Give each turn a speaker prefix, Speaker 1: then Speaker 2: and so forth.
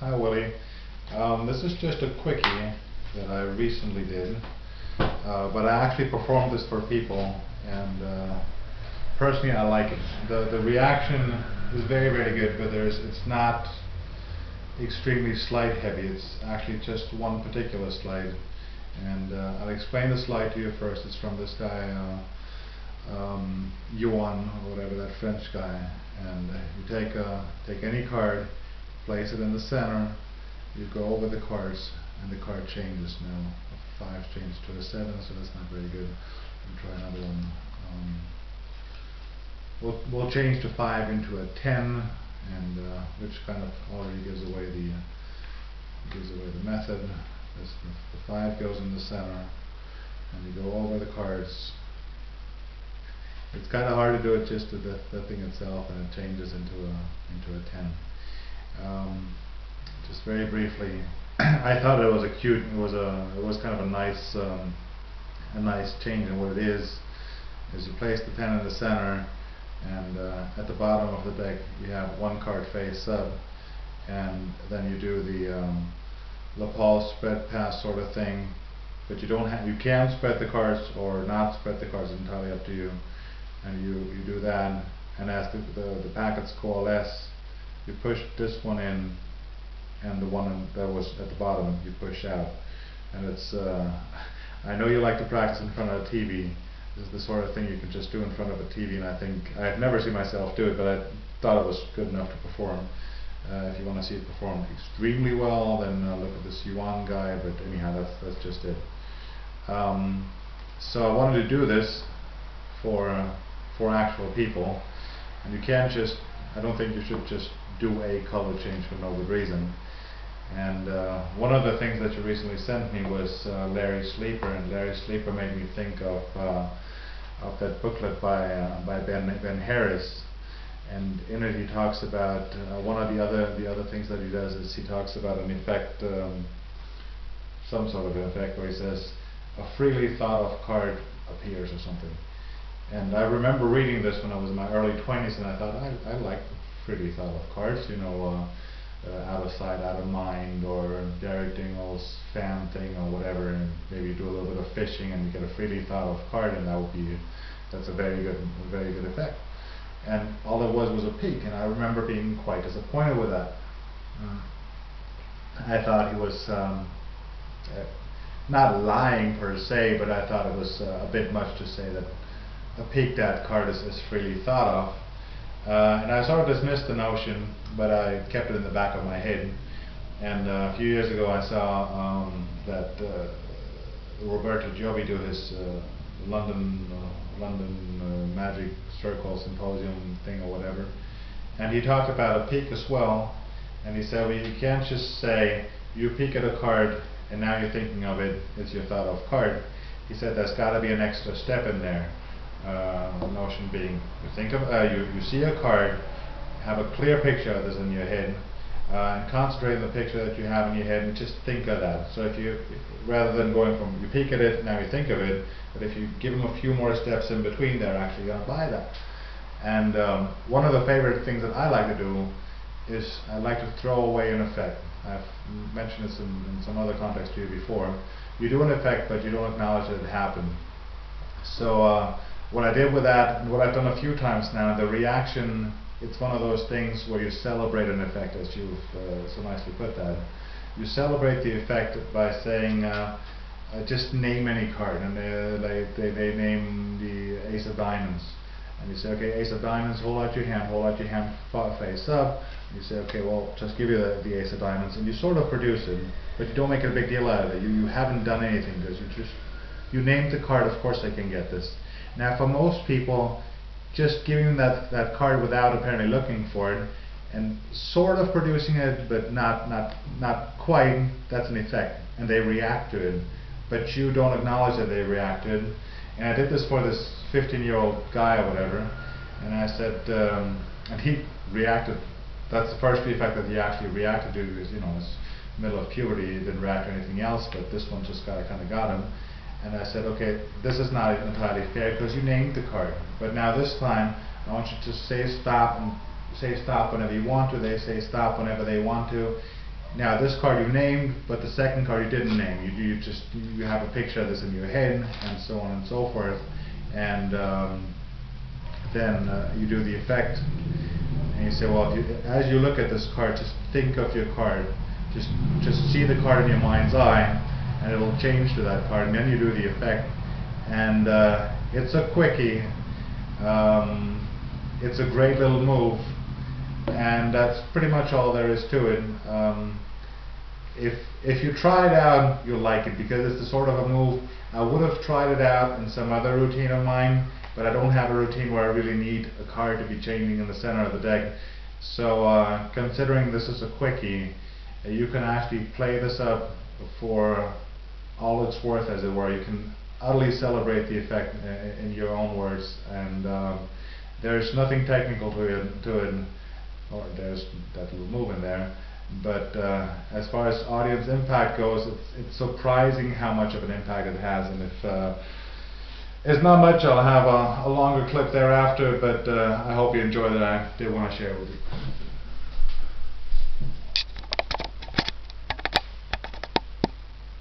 Speaker 1: Hi Willie. This is just a quickie that I recently did, but I actually performed this for people, and personally I like it. The reaction is very good, but it's not extremely slide heavy. It's actually just one particular slide, and I'll explain the slide to you first. It's from this guy Yuan, or whatever, that French guy, and you take any card, place it in the center, you go over the cards, and the card changes now. A 5 changed to a 7, so that's not very good. We'll try another one. We'll change the 5 into a 10, and which kind of already gives away the method. The 5 goes in the center, and you go over the cards. It's kind of hard to do it just to the thing itself, and it changes into a 10. Just very briefly, I thought it was it was kind of a nice change. And what it is you place the 10 in the center, and at the bottom of the deck you have one card face up, and then you do the lapel spread pass sort of thing, but you can spread the cards or not spread the cards. It's entirely up to you. And you do that, and as the packets coalesce, you push this one in, and the one that was at the bottom you push out. And it's I know you like to practice in front of a TV. This is the sort of thing you can just do in front of a TV, and I think I've never seen myself do it, but I thought it was good enough to perform. If you want to see it performed extremely well, then look at this Yuan guy. But anyhow, that's just it. So I wanted to do this for actual people, and you can't just, I don't think you should just do a color change for no good reason. And one of the things that you recently sent me was Larry Sleeper, and Larry Sleeper made me think of that booklet by Ben Harris, and in it he talks about one of the other things that he does is he talks about an effect, some sort of an effect, where he says a freely thought of card appears or something. And I remember reading this when I was in my early 20s, and I thought, I like freely thought of cards, you know, out of sight, out of mind, or Derek Dingell's fan thing or whatever, and maybe you do a little bit of fishing and you get a freely thought of card, and that's a very good effect. And all it was a peak, and I remember being quite disappointed with that. I thought he was not lying per se, but I thought it was a bit much to say that a peak that card is freely thought of. And I sort of dismissed the notion, but I kept it in the back of my head. And a few years ago I saw that Roberto Giobbi do his London Magic Circle Symposium thing or whatever, and he talked about a peak as well. And he said, well, you can't just say you peek at a card and now you're thinking of it, it's your thought of card. He said there's got to be an extra step in there. The notion being, you see a card, have a clear picture of this in your head, and concentrate on the picture that you have in your head, and just think of that. So rather than going from you peek at it, now you think of it, but if you give them a few more steps in between, they're actually going to buy that. And one of the favorite things that I like to do is I like to throw away an effect. I've mentioned this in some other context to you before. You do an effect, but you don't acknowledge that it happened. So what I did with that, and what I've done a few times now, the reaction, it's one of those things where you celebrate an effect, as you've so nicely put that. You celebrate the effect by saying, just name any card, and they name the Ace of Diamonds. And you say, okay, Ace of Diamonds, hold out your hand face up. And you say, okay, well, just give you the Ace of Diamonds, and you sort of produce it, but you don't make a big deal out of it. You haven't done anything, because you named the card. Of course they can get this. Now for most people, just giving them that card without apparently looking for it, and sort of producing it, but not quite, that's an effect, and they react to it. But you don't acknowledge that they reacted. And I did this for this 15-year-old guy or whatever, and I said, and he reacted. That's the first effect that he actually reacted to, because, you know, in his middle of puberty, he didn't react to anything else, but this one just kind of got him. And I said, okay, this is not entirely fair because you named the card. But now this time, I want you to say stop, and say stop whenever you want to. They say stop whenever they want to. Now this card you named, but the second card you didn't name. You have a picture of this in your head, and so on and so forth. And then you do the effect, and you say, well, as you look at this card, just think of your card. Just see the card in your mind's eye, and it will change to that card. And then you do the effect, and it's a quickie. It's a great little move. And that's pretty much all there is to it. If you try it out, you'll like it, because it's the sort of a move I would have tried it out in some other routine of mine, but I don't have a routine where I really need a card to be changing in the center of the deck. So considering this is a quickie, you can actually play this up for all it's worth, as it were. You can utterly celebrate the effect in your own words, and there's nothing technical to it. Or there's that little move in there, but as far as audience impact goes, it's surprising how much of an impact it has. And if it's not much, I'll have a longer clip thereafter, but I hope you enjoyed it. I did want to share it with you.